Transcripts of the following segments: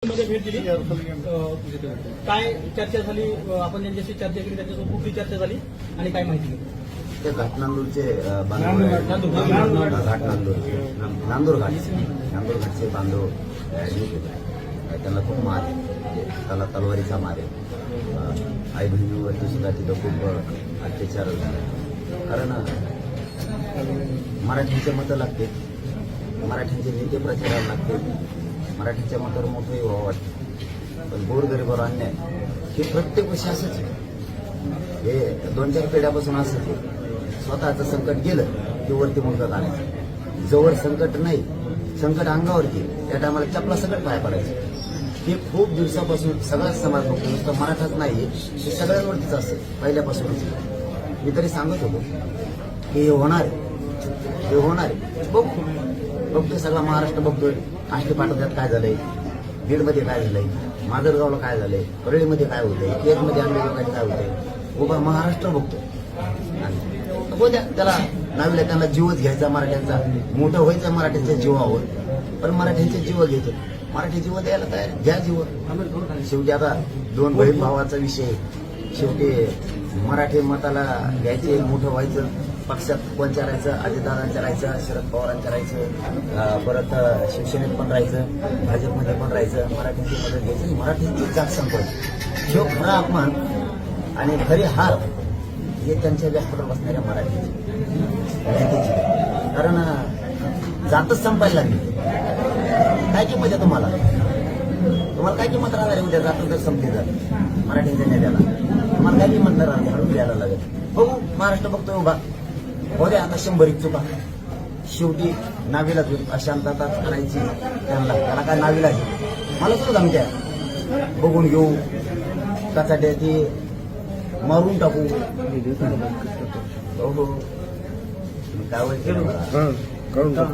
मध्ये भेट दिली काय चर्चा झाली, आपण ज्यांच्याशी चर्चा केली त्याच्यासोबत कुठली चर्चा झाली आणि काय माहिती घेतली? ते घाटनांदूरचे बांधव नांदूर घाटचे बांधव त्यांना खूप मार आहे, त्याला तलवारीचा मार आहे. आई बहिणीवरती सुद्धा तिथं खूप अत्याचार झाला. कारण मराठीचे मतं लागते, मराठीचे नेते प्रचाराला लागते, मराठीच्या मतावर मोठंही व्हावं वाटतं. पण गोरगरिबावर अन्याय हे प्रत्येक वर्षी असंच आहे. हे 2-4 पिढ्यापासून असंच आहे. स्वतःचं संकट गेलं की वरती मुलगा काढायचं, जवळ संकट नाही, संकट अंगावरती त्या टायमाला चपला सकट पाय पडायचं. हे खूप दिवसापासून सगळाच समाज बघतो, नुसतं मराठाच नाही, हे सगळ्यांवरतीच असतं पहिल्यापासूनच. मी तरी सांगत होतो की हे होणार आहे, हे होणार आहे. बघतोय सगळा महाराष्ट्र बघतोय. आष्टी पाटोद्यात काय झालंय, बीडमध्ये काय झालंय, माजलगावला काय झालंय, परळीमध्ये काय होतंय, केजमध्ये आंबेडकरांमध्ये काय होतंय, उभा महाराष्ट्र बघतोय. हो द्या त्याला नावीला, त्यांना जीवच घ्यायचा मराठ्यांचा, मोठं व्हायचं मराठ्यांच्या जीवावर. पण मराठ्यांचे जीव घ्यायचे, मराठी जीव द्यायला तयार, घ्या जीव. शेवटी आता 2 बहीण भावाचा विषय, शेवटी मराठी मताला घ्यायचे, मोठं व्हायचं. पक्षात कोण राहायचं, अजितदादांच्या राहायचं, शरद पवारांच्या राहायचं, परत शिवसेनेत पण राहायचं, भाजपमध्ये पण राहायचं. मराठीची मदत घ्यायची, मराठीची जात संपवायची. जो खरा अपमान आणि खरी हार हे त्यांच्या व्यासपीठावर बसणाऱ्या मराठीची जनतेची. कारण जातच संपायला लागली. काय किंमत आहे तुम्हाला काय किंमत राहणार आहे उद्या जातच जर संपली झाली मराठीच्या नेत्याला? तुम्हाला काय किंमत राहणार, हळून द्यायला लागेल. बघू महाराष्ट्र बघतोय उभा, हो द्या आता 100 चुका. शेवटी नावीला अशांतता करायची त्याला काय नावीला मला सुद्धा धमक्या बघून घेऊ, कचाट्या ती मारून टाकू. हो काय होईल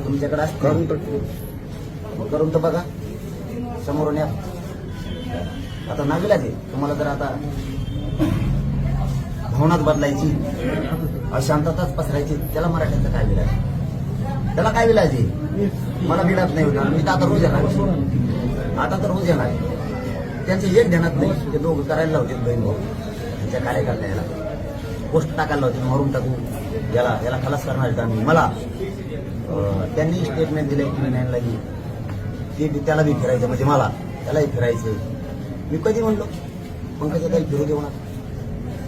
तुमच्याकडे असतं करून तर बघा, समोरून या. आता नावीलाच आहे तुम्हाला. जर आता भावनाच बदलायची, अशांतताच पसरायची, त्याला मराठ्यांचं काय विलाज, त्याला काय विलाज आहे? मला विलाज नाही होणार. मी तर आता रोज येणार, आता तर रोज येणार. त्यांचं एक ध्यानात नाही, ते दोघं करायला लावते बहीण भाऊ त्यांच्या कार्यकर्त्याला पोस्ट टाकायला लावते, मारून टाकू याला खलास करणार आम्ही. मला त्यांनी स्टेटमेंट दिले की ते त्याला बी फिरायचं, म्हणजे मला त्यालाही फिरायचं. मी कधी म्हणलो पंकजा ताई फिरू देऊ नका,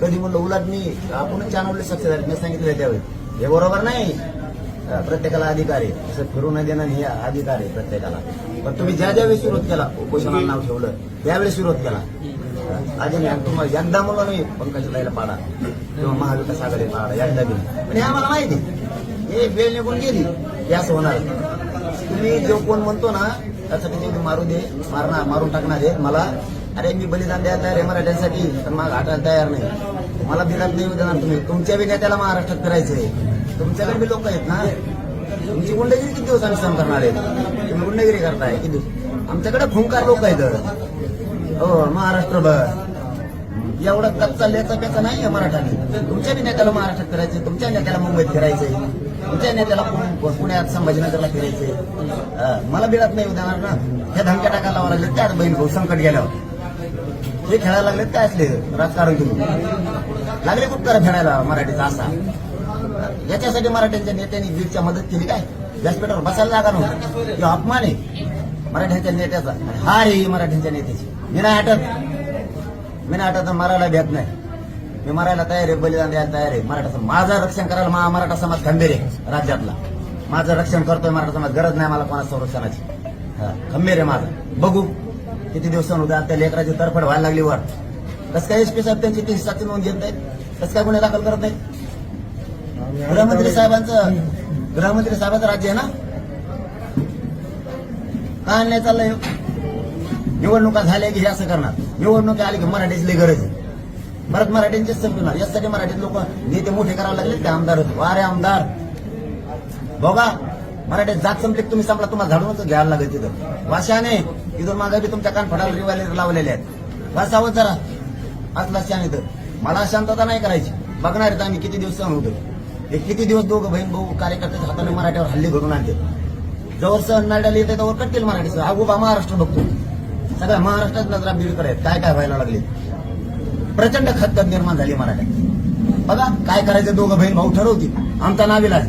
कधी म्हणलं उलट मी आपणच जानवले सक्सेस झाले. मी सांगितलं त्यावेळी हे बरोबर नाही, प्रत्येकाला अधिकार आहे, असं फिरू न देणं हे अधिकार आहे प्रत्येकाला. पण तुम्ही ज्या ज्यावेळेस विरोध केला, उपोषणाला नाव ठेवलं त्यावेळेस विरोध केला. आधी तुम्हाला एकदा म्हणलं नाही पंकजा ताईला पाडा किंवा महाविकास आघाडी पाडा, एकदा बी. पण हे आम्हाला माहिती हे वेळ निघून गेली, हे असं होणार. तुम्ही जो कोण म्हणतो ना त्यासाठी ते मारू दे, मारून टाकणार आहे मला. अरे मी बलिदान द्यायला तयार आहे मराठ्यांसाठी, पण मला हटायला तयार नाही. मला बिलात देऊ देणार तुम्ही. तुमच्या बी नेत्याला महाराष्ट्रात फिरायचंय, तुमच्याकडे बी लोक आहेत ना. तुमची गुंडगिरी किती दिवस आम्ही सहन करणार आहे? तुम्ही गुंडगिरी करताय किती दिवस? आमच्याकडे खुंकार लोक आहेत हो महाराष्ट्रभर. एवढा कच्चा लेचा पेचा नाही आहे मराठाने. तुमच्या बी नेत्याला महाराष्ट्रात फिरायचंय, तुमच्या नेत्याला मुंबईत फिरायचंय, तुमच्या नेत्याला पुण्यात संभाजीनगरला फिरायचंय. मला बिलात नाही देणार ना. हे धमक्या टाकायला लावा लागले त्याच बहीण भाऊ संकट गेल्यावर. हे खेळायला लागलेत काय असले राजकारण तुम्ही लागले खूप करा खेळायला मराठीचा असा. याच्यासाठी मराठ्यांच्या नेत्यांनी बीडच्या मदत केली काय? व्यासपीठावर बसायला जागा नव्हती. हे अपमान आहे मराठ्यांच्या नेत्याचा, हार आहे मराठ्यांच्या नेत्याची. मी नाही हटत, मारायला भेट नाही. मी मारायला तयार आहे, बलिदान द्यायला तयार आहे. मराठा माझं रक्षण करायला मराठा समाज खंबीर आहे राज्यातला. माझं रक्षण करतोय मराठा समाज, गरज नाही मला कोणा संरक्षणाची. खंबीर आहे माझं. बघू किती दिवसांमध्ये आता लेकराची तरफड व्हायला लागली वर. कसं काय एसपी साहेब त्यांची 307 नोंद घेत नाहीत? कसं काय गुन्हे दाखल करत नाहीत? गृहमंत्री साहेबांचं राज्य आहे ना. काय अन्याय चाललंय? निवडणुका झाल्या की हे असं करणार, निवडणुका आली की मराठीची गरज आहे, परत मराठ्यांचेच संपणार. यासाठी मराठीत लोक नेते मोठे करावे लागले ते आमदार. वारे आमदार बघा, मराठीत जात संपली तुम्ही संपला, तुम्हाला झाडूनच घ्यायला लागेल तिथं. वाशाने इथून मागे बी तुमच्या कानफडाला रिव्हॉल्वर लावलेले आहेत. वाचावत जरा असला शान इथं. मला शांतता नाही करायची. बघणार आहेत आम्ही किती दिवस सहन होतो. हे किती दिवस दोघं बहीण भाऊ कार्यकर्त्याच्या हाताने मराठीवर हल्ले घडून आणते. जवळ सहन नाड्याला येते त्यावर कटतील मराठीचं. हा उभा महाराष्ट्र बघतो. सगळ्या महाराष्ट्रात नजरा बीडकडे आहेत. काय काय व्हायला लागले, प्रचंड खतखत निर्माण झाली मराठ्यात. बघा काय करायचं, दोघं बहीण भाऊ ठरवतील, आमचा नाविलाज.